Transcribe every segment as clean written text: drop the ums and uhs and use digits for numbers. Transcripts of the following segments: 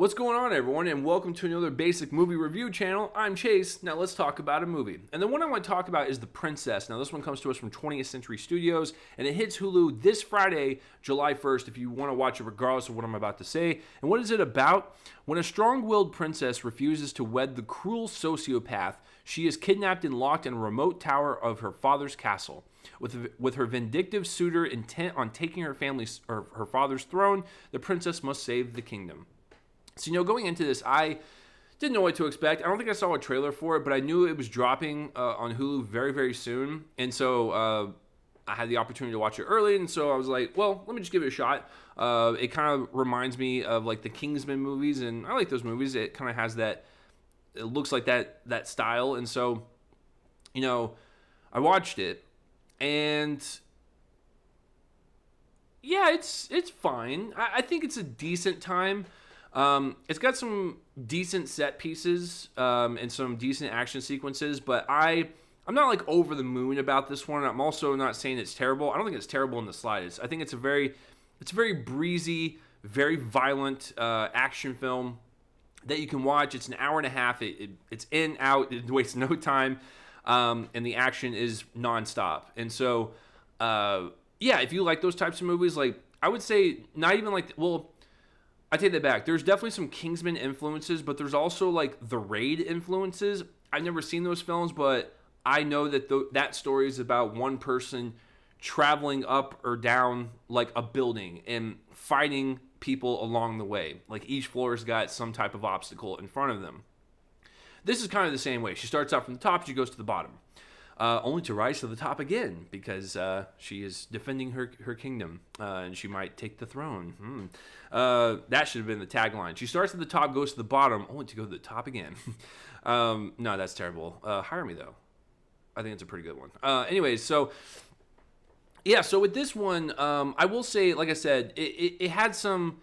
What's going on, everyone, and welcome to another basic movie review channel. I'm Chase. Now let's talk about a movie. And the one I want to talk about is The Princess. Now this one comes to us from 20th Century Studios, and it hits Hulu this Friday, July 1st, if you want to watch it regardless of what I'm about to say. And what is it about? When a strong-willed princess refuses to wed the cruel sociopath, she is kidnapped and locked in a remote tower of her father's castle. With her vindictive suitor intent on taking her father's throne, the princess must save the kingdom. So, going into this, I didn't know what to expect. I don't think I saw a trailer for it, but I knew it was dropping on Hulu very, very soon. And so I had the opportunity to watch it early, and so I was like, well, let me just give it a shot. It kind of reminds me of like the Kingsman movies, and I like those movies. It kind of has that, it looks like that style. And so, I watched it, and yeah, it's fine. I think it's a decent time. It's got some decent set pieces and some decent action sequences, but I'm not like over the moon about this one. I'm also not saying it's terrible. I don't think it's terrible in the slightest. I think it's a very breezy, very violent action film that you can watch. It's an hour and a half. It's in, out. It wastes no time, and the action is nonstop. And so, if you like those types of movies, like I would say, not even like I take that back. There's definitely some Kingsman influences, but there's also like the Raid influences. I've never seen those films, but I know that that story is about one person traveling up or down like a building and fighting people along the way. Like each floor's got some type of obstacle in front of them. This is kind of the same way. She starts out from the top, she goes to the bottom. Only to rise to the top again because she is defending her kingdom and she might take the throne. That should have been the tagline. She starts at the top, goes to the bottom, only to go to the top again. No, that's terrible. Hire me, though. I think it's a pretty good one. Anyways, so with this one, I will say, like I said, it had some...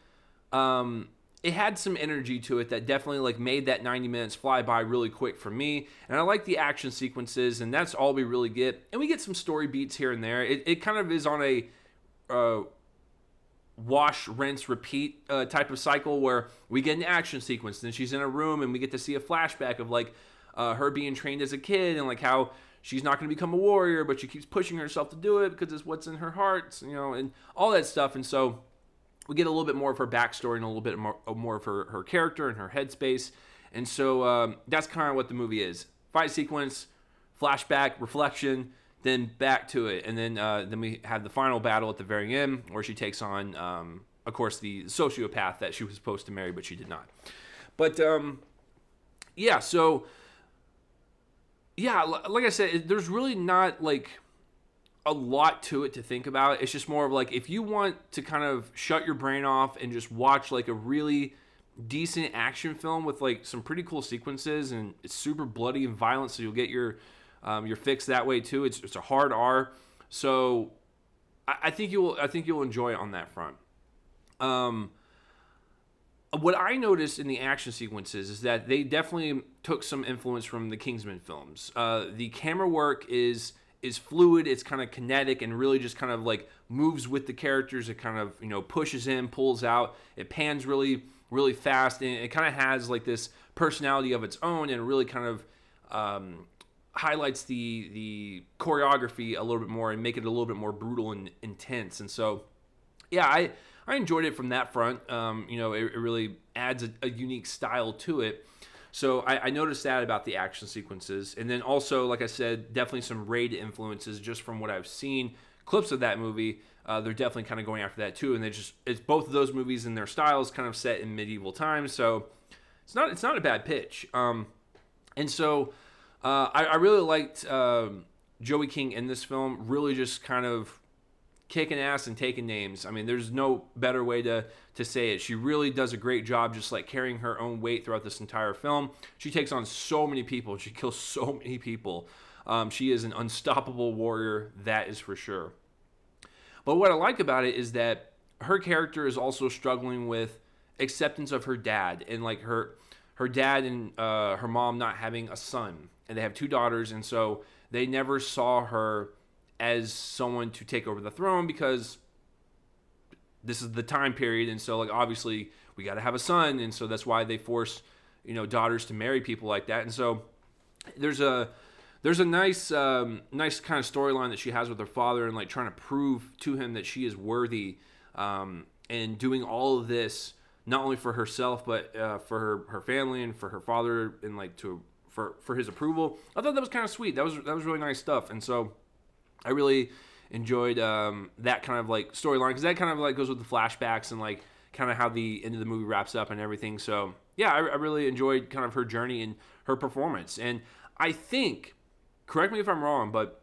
it had some energy to it that definitely like made that 90 minutes fly by really quick for me. And I like the action sequences, and that's all we really get. And we get some story beats here and there. It kind of is on a wash, rinse, repeat type of cycle where we get an action sequence, then she's in a room and we get to see a flashback of like her being trained as a kid and like how she's not going to become a warrior, but she keeps pushing herself to do it because it's what's in her heart, and all that stuff. And so we get a little bit more of her backstory and a little bit more of her character and her headspace. And so that's kind of what the movie is. Fight sequence, flashback, reflection, then back to it. And then we have the final battle at the very end where she takes on, of course, the sociopath that she was supposed to marry, but she did not. But, like I said, there's really not, like, a lot to it to think about. It's just more of like, if you want to kind of shut your brain off and just watch like a really decent action film with like some pretty cool sequences, and it's super bloody and violent, so you'll get your fix that way too. It's a hard R, so I think you'll enjoy it on that front. What I noticed in the action sequences is that they definitely took some influence from the Kingsman films. The camera work is fluid, it's kind of kinetic, and really just kind of like moves with the characters. It kind of, pushes in, pulls out. It pans really, really fast, and it kind of has like this personality of its own, and really kind of highlights the choreography a little bit more and make it a little bit more brutal and intense. And so, I enjoyed it from that front. It really adds a unique style to it. So I noticed that about the action sequences. And then also, like I said, definitely some Raid influences just from what I've seen. Clips of that movie, they're definitely kind of going after that too. And it's both of those movies and their styles kind of set in medieval times. So it's not a bad pitch. And so I really liked Joey King in this film, really just kind of kicking ass and taking names. I mean, there's no better way to say it. She really does a great job just like carrying her own weight throughout this entire film. She takes on so many people. She kills so many people. She is an unstoppable warrior, that is for sure. But what I like about it is that her character is also struggling with acceptance of her dad, and like her dad and her mom not having a son, and they have two daughters, and so they never saw her as someone to take over the throne because this is the time period. And so like obviously we got to have a son, and so that's why they force daughters to marry people like that. And so there's a nice nice kind of storyline that she has with her father, and like trying to prove to him that she is worthy, and doing all of this not only for herself but for her family and for her father, and like for his approval. I thought that was kind of sweet. That was really nice stuff. And so I really enjoyed that kind of like storyline, because that kind of like goes with the flashbacks and like kind of how the end of the movie wraps up and everything. So yeah, I really enjoyed kind of her journey and her performance. And I think, correct me if I'm wrong, but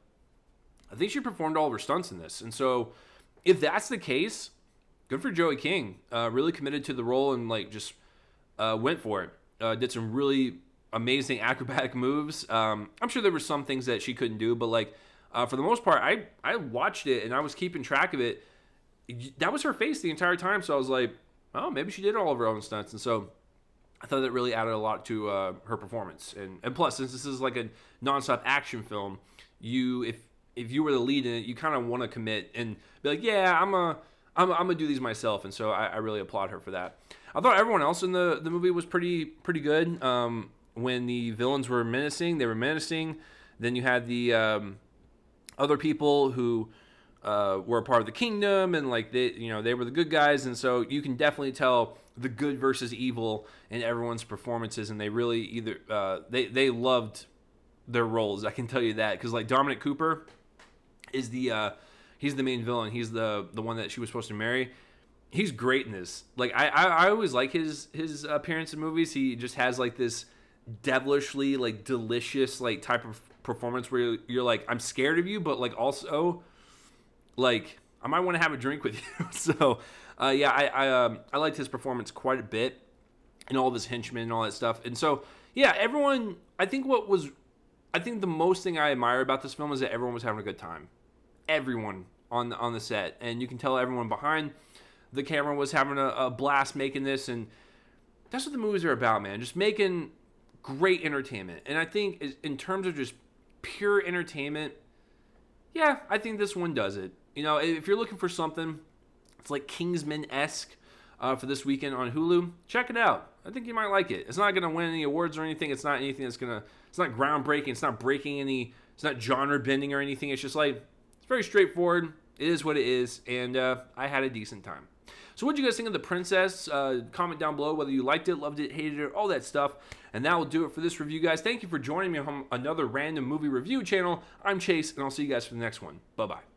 I think she performed all of her stunts in this. And so if that's the case, good for Joey King. Really committed to the role and like just went for it. Did some really amazing acrobatic moves. I'm sure there were some things that she couldn't do, but like for the most part, I watched it and I was keeping track of it. That was her face the entire time. So I was like, oh, maybe she did all of her own stunts. And so I thought that really added a lot to her performance. And plus, since this is like a nonstop action film, if you were the lead in it, you kind of want to commit and be like, yeah, I'm gonna do these myself. And so I really applaud her for that. I thought everyone else in the movie was pretty good. When the villains were menacing, they were menacing. Then you had the other people who were a part of the kingdom, and like they were the good guys. And so you can definitely tell the good versus evil in everyone's performances, and they really they loved their roles. I can tell you that, because like Dominic Cooper is he's the main villain. He's the one that she was supposed to marry. He's great in this. Like I always like his appearance in movies. He just has like this devilishly like delicious like type of performance where you're like, I'm scared of you, but like also like I might want to have a drink with you. So yeah, I liked his performance quite a bit, and all of his henchmen and all that stuff. And so yeah, everyone, I think the most thing I admire about this film is that everyone was having a good time. Everyone on the set, and you can tell everyone behind the camera was having a blast making this. And that's what the movies are about, man. Just making great entertainment. And I think in terms of just pure entertainment, yeah, I think this one does it. If you're looking for something, it's like Kingsman-esque for this weekend on Hulu, check it out. I think you might like it. It's not going to win any awards or anything. It's not anything it's not groundbreaking. It's not it's not genre bending or anything. It's just like, it's very straightforward. It is what it is. And I had a decent time. So what do you guys think of The Princess? Comment down below whether you liked it, loved it, hated it, all that stuff. And that will do it for this review, guys. Thank you for joining me on another random movie review channel. I'm Chase, and I'll see you guys for the next one. Bye-bye.